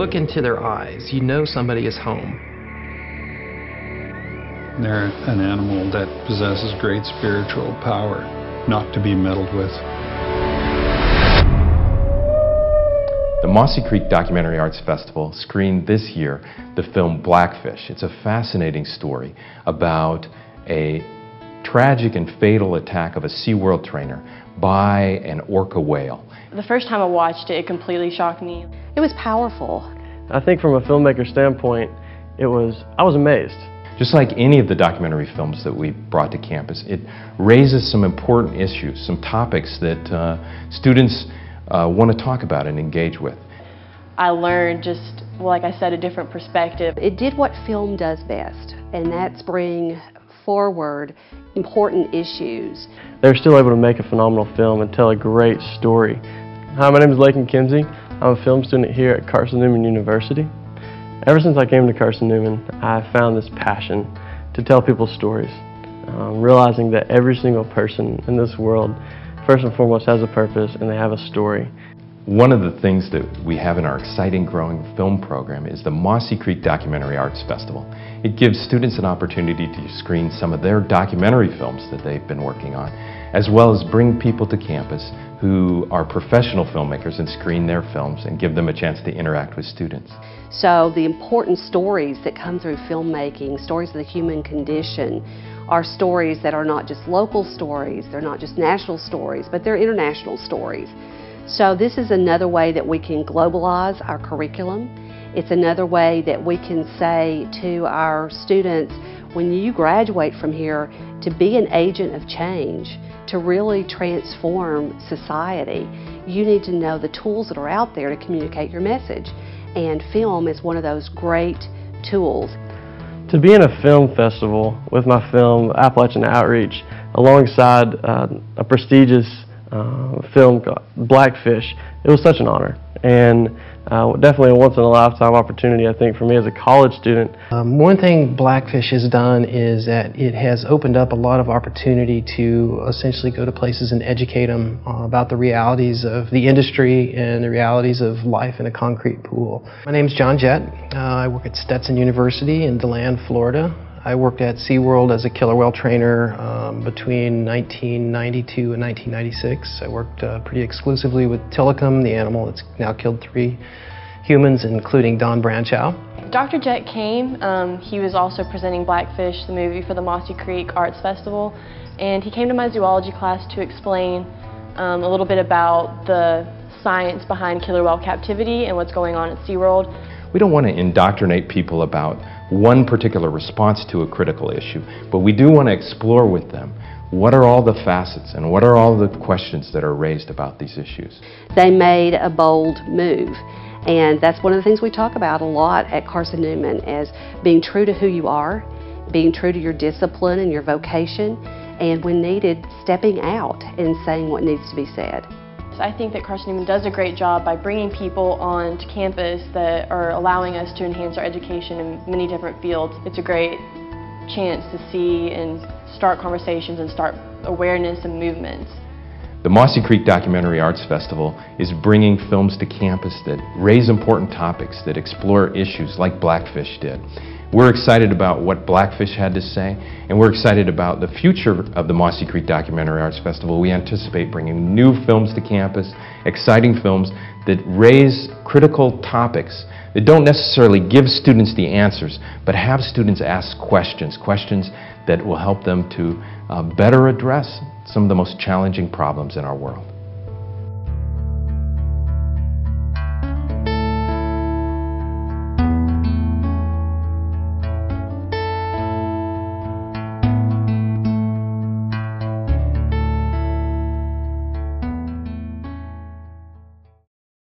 look into their eyes, you know somebody is home. They're an animal that possesses great spiritual power, not to be meddled with. The Mossy Creek Documentary Arts Festival screened this year the film Blackfish. It's a fascinating story about a tragic and fatal attack of a SeaWorld trainer by an orca whale. The first time I watched it, it completely shocked me. It was powerful. I think from a filmmaker standpoint, I was amazed. Just like any of the documentary films that we brought to campus, it raises some important issues, some topics that students want to talk about and engage with. I learned just, like I said, a different perspective. It did what film does best, and that's bring forward important issues. They're still able to make a phenomenal film and tell a great story. Hi, my name is Laken Kimsey. I'm a film student here at Carson-Newman University. Ever since I came to Carson-Newman, I found this passion to tell people's stories, realizing that every single person in this world, first and foremost, has a purpose and they have a story. One of the things that we have in our exciting growing film program is the Mossy Creek Documentary Arts Festival. It gives students an opportunity to screen some of their documentary films that they've been working on, as well as bring people to campus who are professional filmmakers and screen their films and give them a chance to interact with students. So the important stories that come through filmmaking, stories of the human condition, are stories that are not just local stories, they're not just national stories, but they're international stories. So this is another way that we can globalize our curriculum. It's another way that we can say to our students, when you graduate from here, to be an agent of change, to really transform society, you need to know the tools that are out there to communicate your message. And film is one of those great tools. To be in a film festival with my film, Appalachian Outreach, alongside a prestigious film called Blackfish, it was such an honor, and definitely a once-in-a-lifetime opportunity, I think, for me as a college student. One thing Blackfish has done is that it has opened up a lot of opportunity to essentially go to places and educate them about the realities of the industry and the realities of life in a concrete pool. My name is Jett. I work at Stetson University in DeLand, Florida. I worked at SeaWorld as a killer whale trainer between 1992 and 1996. I worked pretty exclusively with Tilikum, the animal that's now killed 3 humans, including Don Branchow. Dr. Jett came. He was also presenting Blackfish, the movie, for the Mossy Creek Arts Festival, and he came to my zoology class to explain a little bit about the science behind killer whale captivity and what's going on at SeaWorld. We don't want to indoctrinate people about one particular response to a critical issue, but we do want to explore with them what are all the facets and what are all the questions that are raised about these issues. They made a bold move, and that's one of the things we talk about a lot at Carson-Newman, as being true to who you are, being true to your discipline and your vocation, and when needed, stepping out and saying what needs to be said. I think that Carson-Newman does a great job by bringing people onto campus that are allowing us to enhance our education in many different fields. It's a great chance to see and start conversations and start awareness and movements. The Mossy Creek Documentary Arts Festival is bringing films to campus that raise important topics, that explore issues like Blackfish did. We're excited about what Blackfish had to say, and we're excited about the future of the Mossy Creek Documentary Arts Festival. We anticipate bringing new films to campus, exciting films that raise critical topics that don't necessarily give students the answers, but have students ask questions that will help them to better address some of the most challenging problems in our world.